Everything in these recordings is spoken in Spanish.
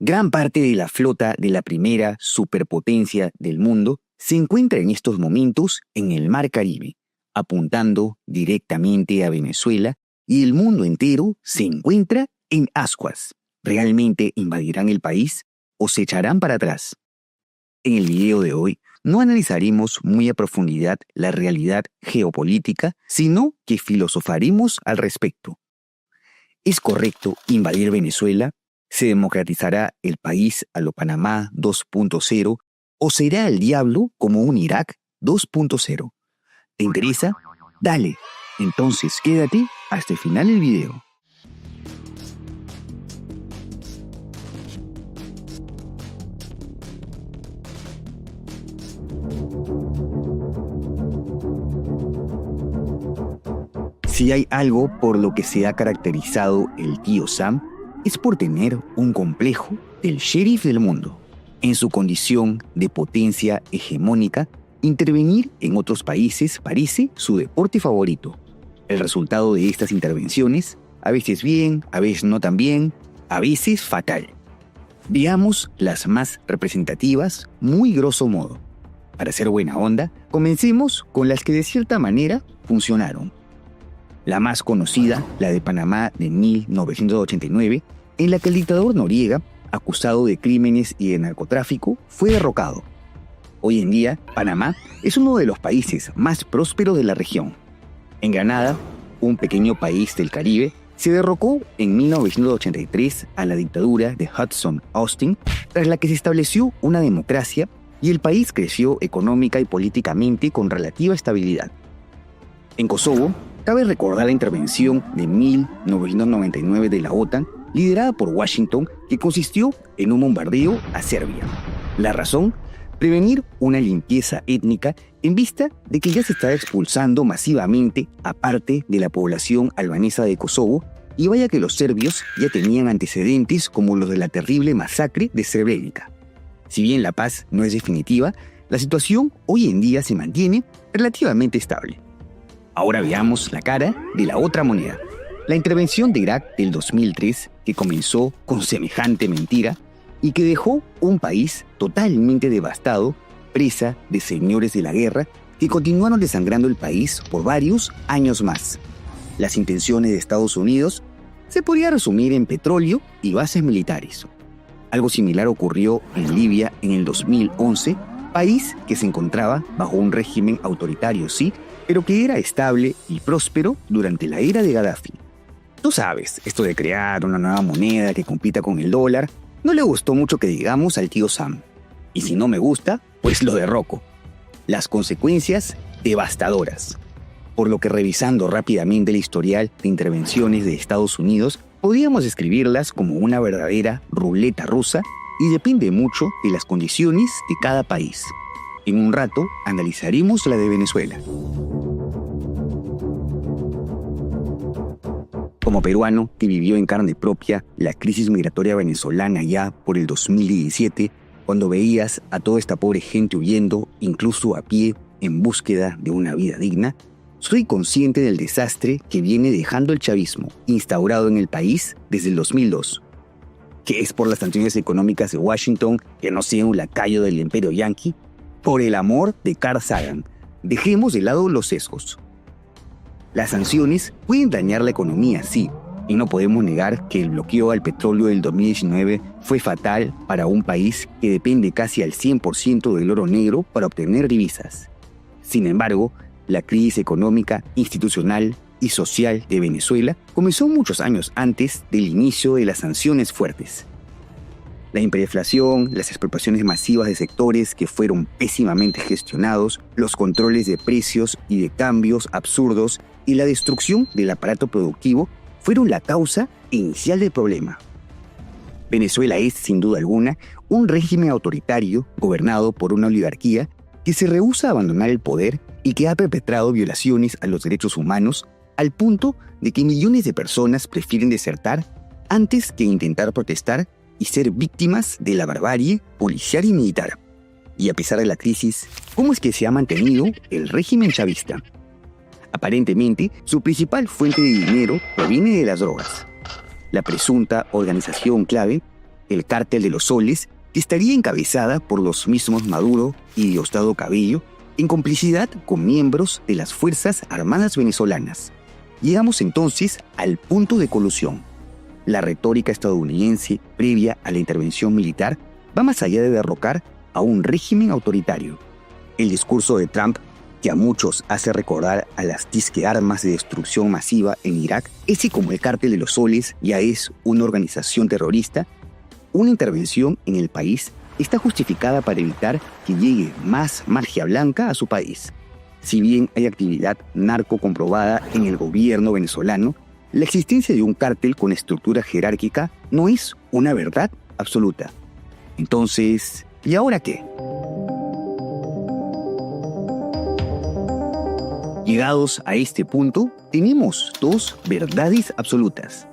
Gran parte de la flota de la primera superpotencia del mundo se encuentra en estos momentos en el Mar Caribe, apuntando directamente a Venezuela, y el mundo entero se encuentra en ascuas. ¿Realmente invadirán el país o se echarán para atrás? En el video de hoy no analizaremos muy a profundidad la realidad geopolítica, sino que filosofaremos al respecto. ¿Es correcto invadir Venezuela? ¿Se democratizará el país a lo Panamá 2.0 o será el diablo como un Irak 2.0? ¿Te interesa? Dale, entonces quédate hasta el final del video. Si hay algo por lo que se ha caracterizado el tío Sam, es por tener un complejo del sheriff del mundo. En su condición de potencia hegemónica, intervenir en otros países parece su deporte favorito. El resultado de estas intervenciones, a veces bien, a veces no tan bien, a veces fatal. Veamos las más representativas, muy grosso modo. Para ser buena onda, comencemos con las que de cierta manera funcionaron. La más conocida, la de Panamá de 1989, en la que el dictador Noriega, acusado de crímenes y de narcotráfico, fue derrocado. Hoy en día, Panamá es uno de los países más prósperos de la región. En Granada, un pequeño país del Caribe, se derrocó en 1983 a la dictadura de Hudson Austin, tras la que se estableció una democracia y el país creció económica y políticamente con relativa estabilidad. En Kosovo, cabe recordar la intervención de 1999 de la OTAN, liderada por Washington, que consistió en un bombardeo a Serbia. La razón: prevenir una limpieza étnica en vista de que ya se está expulsando masivamente a parte de la población albanesa de Kosovo, y vaya que los serbios ya tenían antecedentes como los de la terrible masacre de Srebrenica. Si bien la paz no es definitiva, la situación hoy en día se mantiene relativamente estable. Ahora veamos la cara de la otra moneda. La intervención de Irak del 2003, que comenzó con semejante mentira y que dejó un país totalmente devastado, presa de señores de la guerra que continuaron desangrando el país por varios años más. Las intenciones de Estados Unidos se podría resumir en petróleo y bases militares. Algo similar ocurrió en Libia en el 2011, país que se encontraba bajo un régimen autoritario, sí, pero que era estable y próspero durante la era de Gaddafi. Tú sabes, esto de crear una nueva moneda que compita con el dólar, no le gustó mucho que digamos al tío Sam. Y si no me gusta, pues lo derroco. Las consecuencias devastadoras. Por lo que, revisando rápidamente el historial de intervenciones de Estados Unidos, podríamos describirlas como una verdadera ruleta rusa, y depende mucho de las condiciones de cada país. En un rato analizaremos la de Venezuela. Como peruano que vivió en carne propia la crisis migratoria venezolana ya por el 2017, cuando veías a toda esta pobre gente huyendo, incluso a pie, en búsqueda de una vida digna, soy consciente del desastre que viene dejando el chavismo, instaurado en el país desde el 2002. ¿Que es por las sanciones económicas de Washington, que no sea un lacayo del imperio yanqui? Por el amor de Carl Sagan, dejemos de lado los sesgos. Las sanciones pueden dañar la economía, sí, y no podemos negar que el bloqueo al petróleo del 2019 fue fatal para un país que depende casi al 100% del oro negro para obtener divisas. Sin embargo, la crisis económica, institucional y social de Venezuela comenzó muchos años antes del inicio de las sanciones fuertes. La hiperinflación, las expropiaciones masivas de sectores que fueron pésimamente gestionados, los controles de precios y de cambios absurdos y la destrucción del aparato productivo fueron la causa inicial del problema. Venezuela es, sin duda alguna, un régimen autoritario gobernado por una oligarquía que se rehúsa a abandonar el poder y que ha perpetrado violaciones a los derechos humanos al punto de que millones de personas prefieren desertar antes que intentar protestar y ser víctimas de la barbarie policial y militar. Y a pesar de la crisis, ¿cómo es que se ha mantenido el régimen chavista? Aparentemente, su principal fuente de dinero proviene de las drogas. La presunta organización clave el Cártel de los Soles, que estaría encabezada por los mismos Maduro y Diosdado Cabello, en complicidad con miembros de las Fuerzas Armadas venezolanas. Llegamos entonces al punto de colusión. La retórica estadounidense previa a la intervención militar va más allá de derrocar a un régimen autoritario. El discurso de Trump, que a muchos hace recordar a las disque armas de destrucción masiva en Irak, es que como el Cártel de los Soles ya es una organización terrorista, una intervención en el país está justificada para evitar que llegue más magia blanca a su país. Si bien hay actividad narco comprobada en el gobierno venezolano, la existencia de un cártel con estructura jerárquica no es una verdad absoluta. Entonces, ¿y ahora qué? Llegados a este punto, tenemos dos verdades absolutas.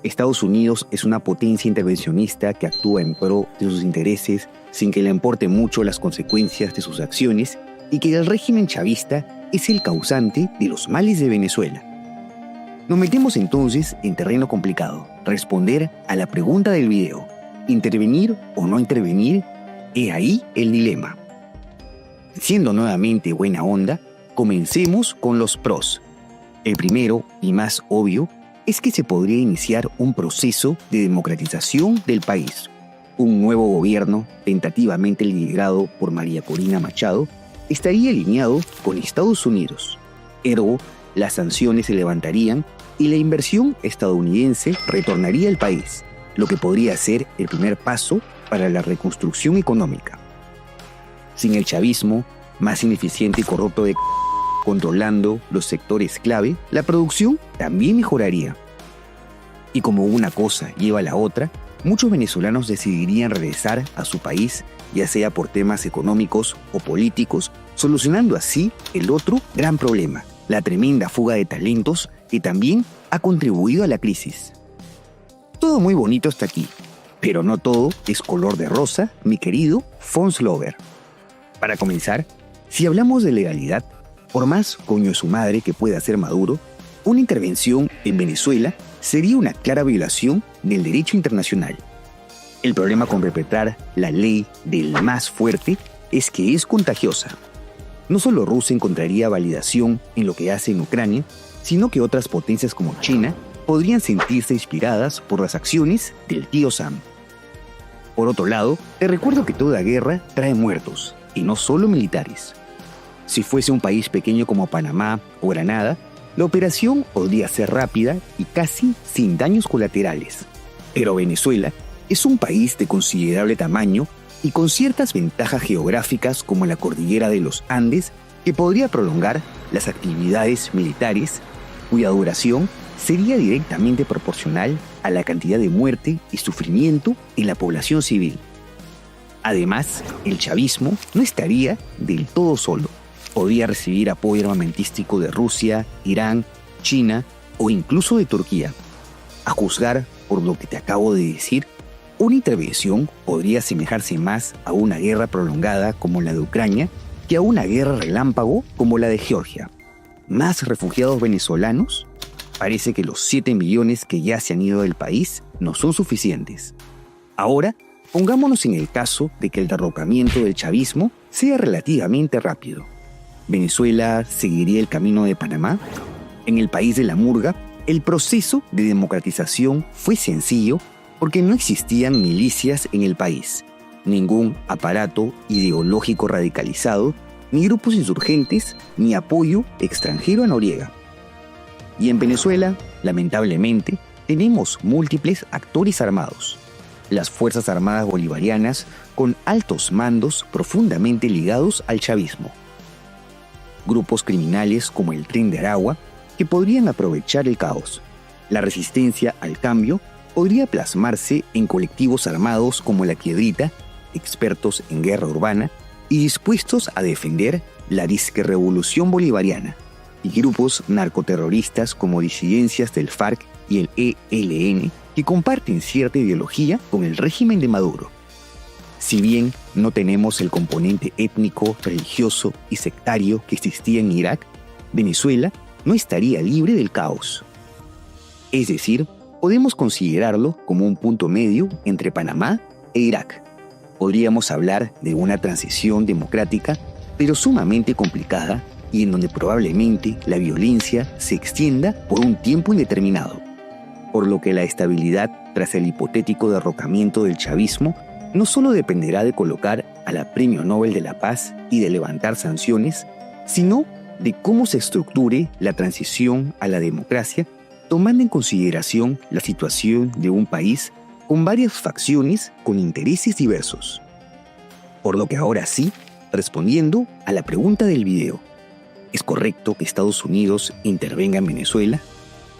Estados Unidos es una potencia intervencionista que actúa en pro de sus intereses sin que le importe mucho las consecuencias de sus acciones y que el régimen chavista es el causante de los males de Venezuela. Nos metemos entonces en terreno complicado, responder a la pregunta del video, ¿intervenir o no intervenir? He ahí el dilema. Siendo nuevamente buena onda, comencemos con los pros. El primero y más obvio es que se podría iniciar un proceso de democratización del país. Un nuevo gobierno, tentativamente liderado por María Corina Machado, estaría alineado con Estados Unidos. Ergo, las sanciones se levantarían y la inversión estadounidense retornaría al país, lo que podría ser el primer paso para la reconstrucción económica. Sin el chavismo, más ineficiente y corrupto controlando los sectores clave, la producción también mejoraría. Y como una cosa lleva a la otra, muchos venezolanos decidirían regresar a su país, ya sea por temas económicos o políticos, solucionando así el otro gran problema, la tremenda fuga de talentos que también ha contribuido a la crisis. Todo muy bonito hasta aquí, pero no todo es color de rosa, mi querido Fons Lover. Para comenzar, si hablamos de legalidad, por más coño de su madre que pueda ser Maduro, una intervención en Venezuela sería una clara violación del derecho internacional. El problema con perpetrar la ley del más fuerte es que es contagiosa. No solo Rusia encontraría validación en lo que hace en Ucrania, sino que otras potencias como China podrían sentirse inspiradas por las acciones del tío Sam. Por otro lado, te recuerdo que toda guerra trae muertos, y no solo militares. Si fuese un país pequeño como Panamá o Granada, la operación podría ser rápida y casi sin daños colaterales. Pero Venezuela es un país de considerable tamaño y con ciertas ventajas geográficas como la cordillera de los Andes que podría prolongar las actividades militares, cuya duración sería directamente proporcional a la cantidad de muerte y sufrimiento en la población civil. Además, el chavismo no estaría del todo solo. Podría recibir apoyo armamentístico de Rusia, Irán, China o incluso de Turquía. A juzgar por lo que te acabo de decir, una intervención podría asemejarse más a una guerra prolongada como la de Ucrania que a una guerra relámpago como la de Georgia. ¿Más refugiados venezolanos? Parece que los 7 millones que ya se han ido del país no son suficientes. Ahora, pongámonos en el caso de que el derrocamiento del chavismo sea relativamente rápido. ¿Venezuela seguiría el camino de Panamá? En el país de la murga, el proceso de democratización fue sencillo porque no existían milicias en el país, ningún aparato ideológico radicalizado, ni grupos insurgentes, ni apoyo extranjero a Noriega. Y en Venezuela, lamentablemente, tenemos múltiples actores armados. Las Fuerzas Armadas Bolivarianas con altos mandos profundamente ligados al chavismo. Grupos criminales como el Tren de Aragua que podrían aprovechar el caos. La resistencia al cambio podría plasmarse en colectivos armados como La Piedrita, expertos en guerra urbana y dispuestos a defender la disque revolución bolivariana, y grupos narcoterroristas como disidencias del FARC y el ELN que comparten cierta ideología con el régimen de Maduro. Si bien no tenemos el componente étnico, religioso y sectario que existía en Irak, Venezuela no estaría libre del caos. Es decir, podemos considerarlo como un punto medio entre Panamá e Irak. Podríamos hablar de una transición democrática, pero sumamente complicada y en donde probablemente la violencia se extienda por un tiempo indeterminado, por lo que la estabilidad tras el hipotético derrocamiento del chavismo no solo dependerá de colocar a la Premio Nobel de la Paz y de levantar sanciones, sino de cómo se estructure la transición a la democracia, tomando en consideración la situación de un país con varias facciones con intereses diversos. Por lo que ahora sí, respondiendo a la pregunta del video, ¿es correcto que Estados Unidos intervenga en Venezuela?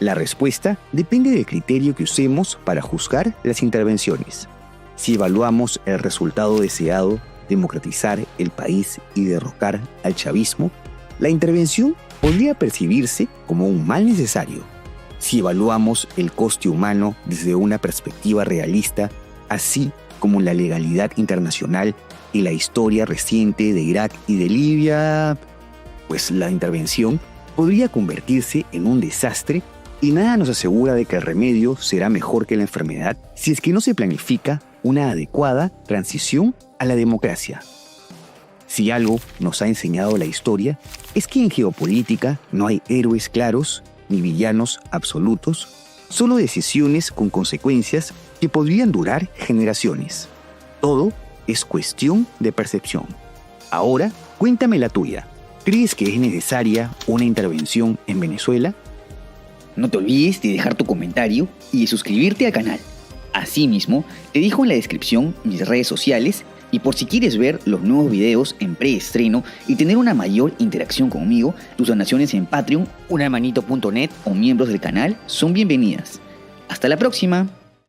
La respuesta depende del criterio que usemos para juzgar las intervenciones. Si evaluamos el resultado deseado, democratizar el país y derrocar al chavismo, la intervención podría percibirse como un mal necesario. Si evaluamos el coste humano desde una perspectiva realista, así como la legalidad internacional y la historia reciente de Irak y de Libia, pues la intervención podría convertirse en un desastre y nada nos asegura de que el remedio será mejor que la enfermedad si es que no se planifica una adecuada transición a la democracia. Si algo nos ha enseñado la historia, es que en geopolítica no hay héroes claros ni villanos absolutos, solo decisiones con consecuencias que podrían durar generaciones. Todo es cuestión de percepción. Ahora, cuéntame la tuya. ¿Crees que es necesaria una intervención en Venezuela? No te olvides de dejar tu comentario y de suscribirte al canal. Asimismo, te dejo en la descripción mis redes sociales y por si quieres ver los nuevos videos en preestreno y tener una mayor interacción conmigo, tus donaciones en Patreon, unamanito.net o miembros del canal son bienvenidas. ¡Hasta la próxima!